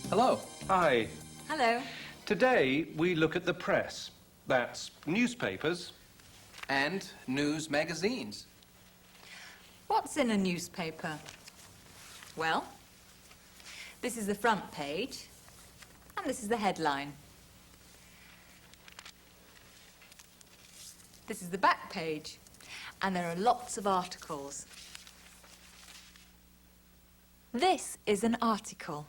Hello. Hi. Hello. Today we look at the press. That's newspapers. And news magazines. What's in a newspaper? Well, this is the front page, and this is the headline. This is the back page, and there are lots of articles. This is an article,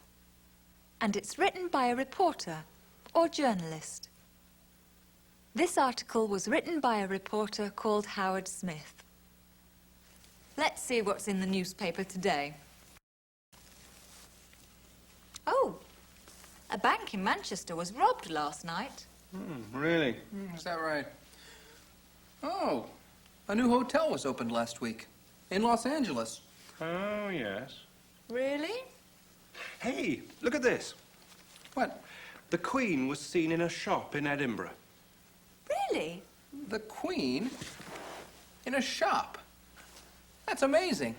and it's written by a reporter or journalist. This article was written by a reporter called Howard Smith. Let's see what's in the newspaper today. Oh, a bank in Manchester was robbed last night. Really? Is that right? Oh, a new hotel was opened last week in Los Angeles. Oh, yes. Really? Hey, look at this. What? The Queen was seen in a shop in Edinburgh. Really? The Queen in a shop. That's amazing.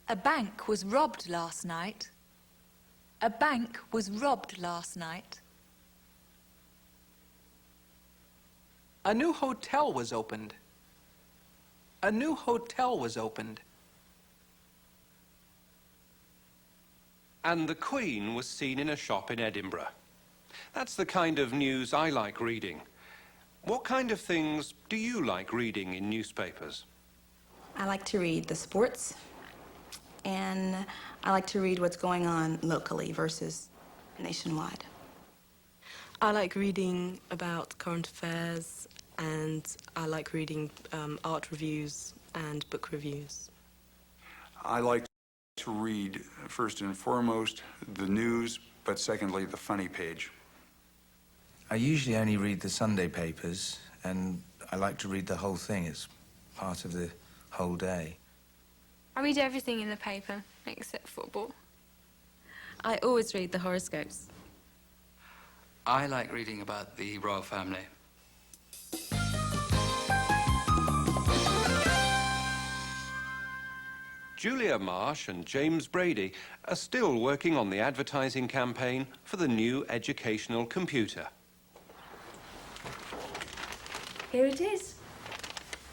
A bank was robbed last night. A bank was robbed last night. A new hotel was opened. A new hotel was opened. And the Queen was seen in a shop in Edinburgh. That's the kind of news I like reading. What kind of things do you like reading in newspapers? I like to read the sports, and I like to read what's going on locally versus nationwide. I like reading about current affairs, and I like reading art reviews and book reviews. I like to read, first and foremost, the news, but secondly, the funny page. I usually only read the Sunday papers, and I like to read the whole thing. It's part of the whole day. I read everything in the paper, except football. I always read the horoscopes. I like reading about the royal family. Julia Marsh and James Brady are still working on the advertising campaign for the new educational computer. Here it is.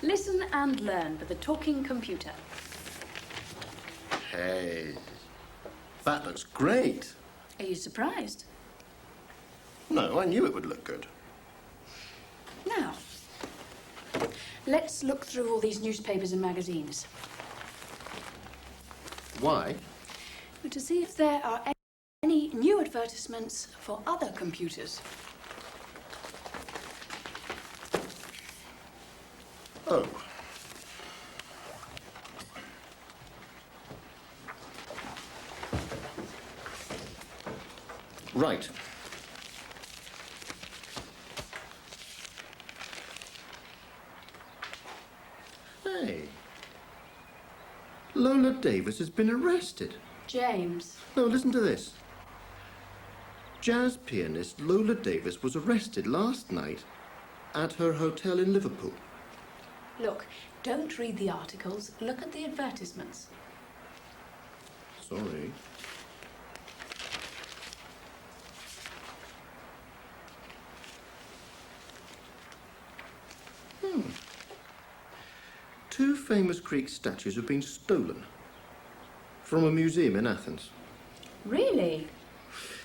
Listen and learn with the talking computer. Hey, that looks great. Are you surprised? No, I knew it would look good. Now, let's look through all these newspapers and magazines. Why? To see if there are any new advertisements for other computers. Oh. Right. Hey. Lola Davis has been arrested. James. No, listen to this. Jazz pianist Lola Davis was arrested last night at her hotel in Liverpool. Look, don't read the articles. Look at the advertisements. Sorry. Two famous Greek statues have been stolen from a museum in Athens. Really?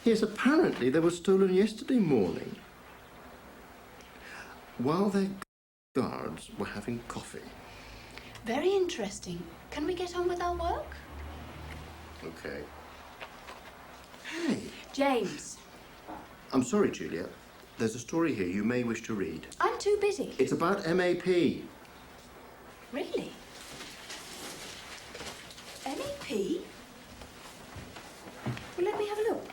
Yes, apparently they were stolen yesterday morning while their guards were having coffee. Very interesting. Can we get on with our work? Okay. Hey, James, I'm sorry, Julia. There's a story here you may wish to read. I'm too busy. It's about MAP. Really? MEP? Well, let me have a look.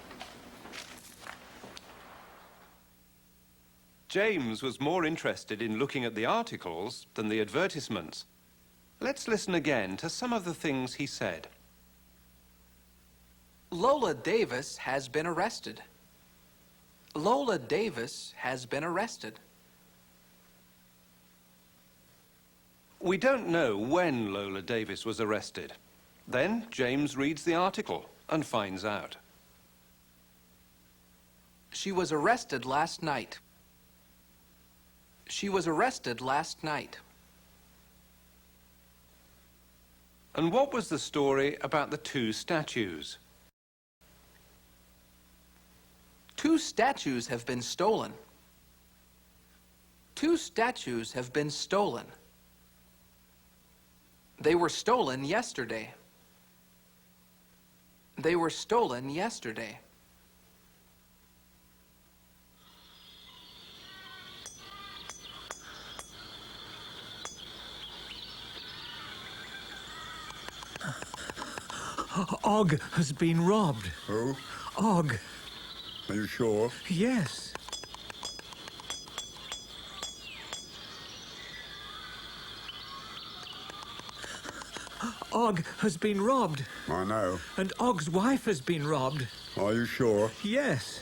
James was more interested in looking at the articles than the advertisements. Let's listen again to some of the things he said. Lola Davis has been arrested. Lola Davis has been arrested. We don't know when Lola Davis was arrested. Then James reads the article and finds out. She was arrested last night. She was arrested last night. And what was the story about the two statues? Two statues have been stolen. Two statues have been stolen. They were stolen yesterday. They were stolen yesterday. Og has been robbed. Who? Og. Are you sure? Yes. Og has been robbed. I know. And Og's wife has been robbed. Are you sure? Yes.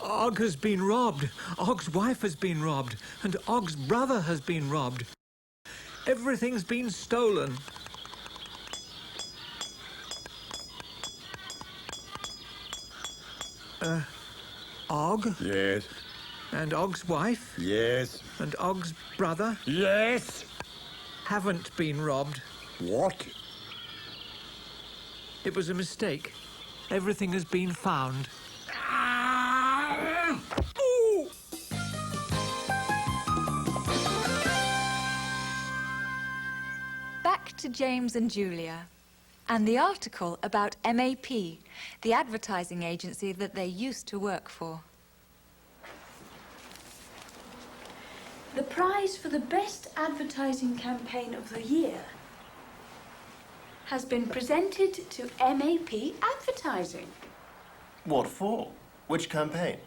Og has been robbed. Og's wife has been robbed. And Og's brother has been robbed. Everything's been stolen. Og? Yes. And Og's wife? Yes. And Og's brother? Yes. Haven't been robbed. What? It was a mistake. Everything has been found. Back to James and Julia and the article about MAP, the advertising agency that they used to work for. The prize for the best advertising campaign of the year has been presented to MAP Advertising. What for? Which campaign?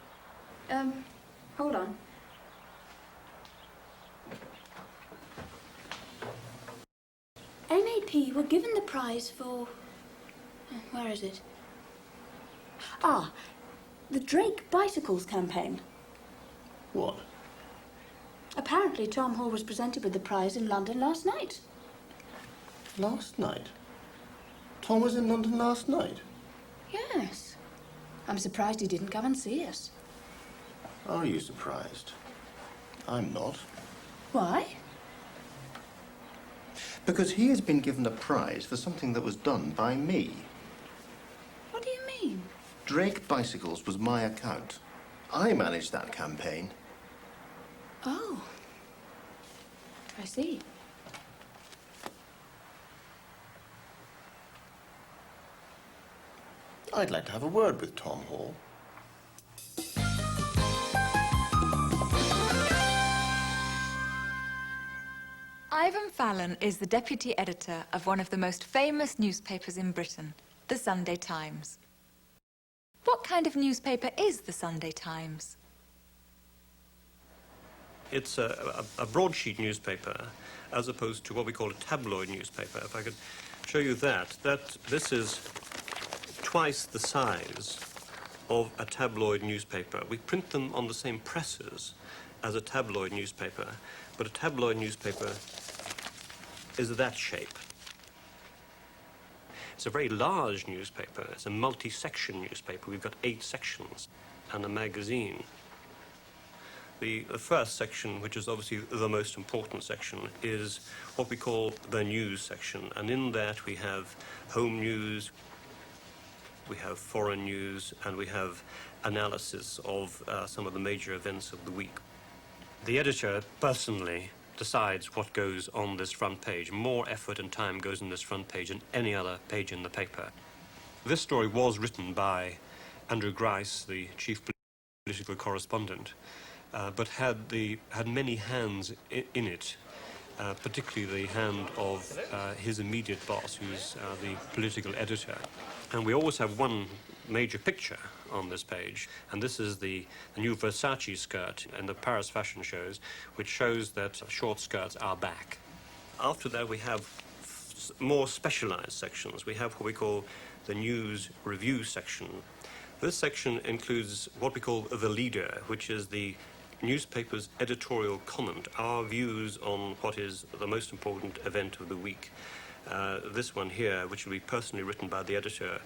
Hold on. MAP were given the prize for... Where is it? Ah, the Drake Bicycles campaign. What? Apparently, Tom Hall was presented with the prize in London last night. Last night? Tom was in London last night? Yes. I'm surprised he didn't come and see us. Are you surprised? I'm not. Why? Because he has been given a prize for something that was done by me. What do you mean? Drake Bicycles was my account. I managed that campaign. Oh. I see. I'd like to have a word with Tom Hall. Ivan Fallon is the deputy editor of one of the most famous newspapers in Britain, the Sunday Times. What kind of newspaper is the Sunday Times? It's a broadsheet newspaper, as opposed to what we call a tabloid newspaper. If I could show you that this is twice the size of a tabloid newspaper. We print them on the same presses as a tabloid newspaper, but a tabloid newspaper is that shape. It's a very large newspaper. It's a multi-section newspaper. We've got 8 sections and a magazine. The first section, which is obviously the most important section, is what we call the news section. And in that we have home news, we have foreign news, and we have analysis of some of the major events of the week. The editor personally decides what goes on this front page. More effort and time goes in this front page than any other page in the paper. This story was written by Andrew Grice, the chief political correspondent, but had many hands in it, particularly the hand of his immediate boss, who's the political editor. And we always have one major picture on this page, and this is the new Versace skirt in the Paris fashion shows, which shows that short skirts are back. After that, we have more specialized sections. We have what we call the news review section. This section includes what we call the leader, which is the newspaper's editorial comment, our views on what is the most important event of the week. This one here, which will be personally written by the editor,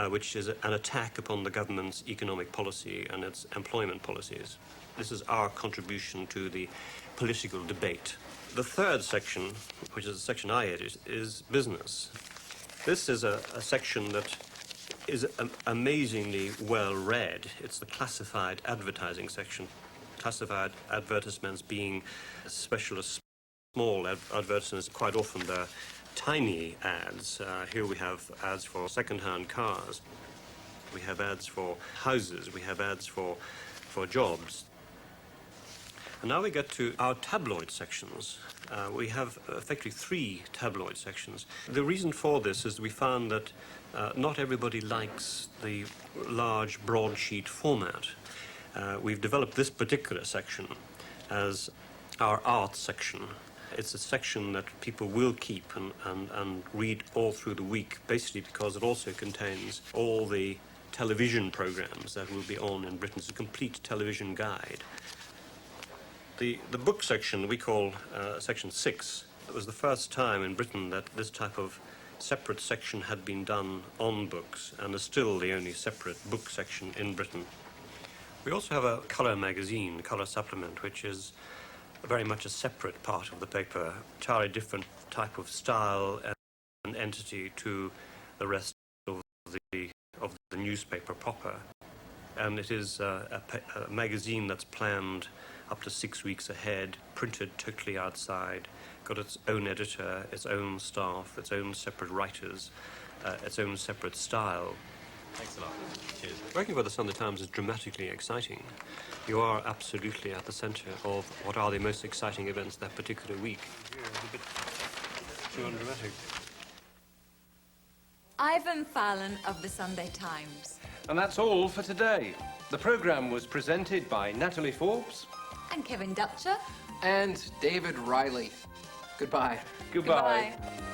which is an attack upon the government's economic policy and its employment policies. This is our contribution to the political debate. The third section, which is the section I edit, is business. This is a section that is amazingly well read. It's the classified advertising section. Classified advertisements being specialist small advertisements. Quite often they're tiny ads. Here we have ads for second-hand cars. We have ads for houses. We have ads for jobs. And now we get to our tabloid sections. We have effectively 3 tabloid sections. The reason for this is we found that not everybody likes the large broadsheet format. We've developed this particular section as our art section. It's a section that people will keep and read all through the week, basically because it also contains all the television programs that will be on in Britain. It's a complete television guide. The book section we call section 6. It was the first time in Britain that this type of separate section had been done on books, and is still the only separate book section in Britain. We also have a colour magazine, colour supplement, which is very much a separate part of the paper, entirely different type of style and entity to the rest of the newspaper proper. And it is a magazine that's planned up to 6 weeks ahead, printed totally outside, got its own editor, its own staff, its own separate writers, its own separate style. Thanks a lot. Cheers. Working for the Sunday Times is dramatically exciting. You are absolutely at the centre of what are the most exciting events that particular week. It's a bit too undramatic. Ivan Fallon of the Sunday Times. And that's all for today. The programme was presented by Natalie Forbes And Kevin Dutcher. And David Riley. Goodbye. Goodbye. Goodbye.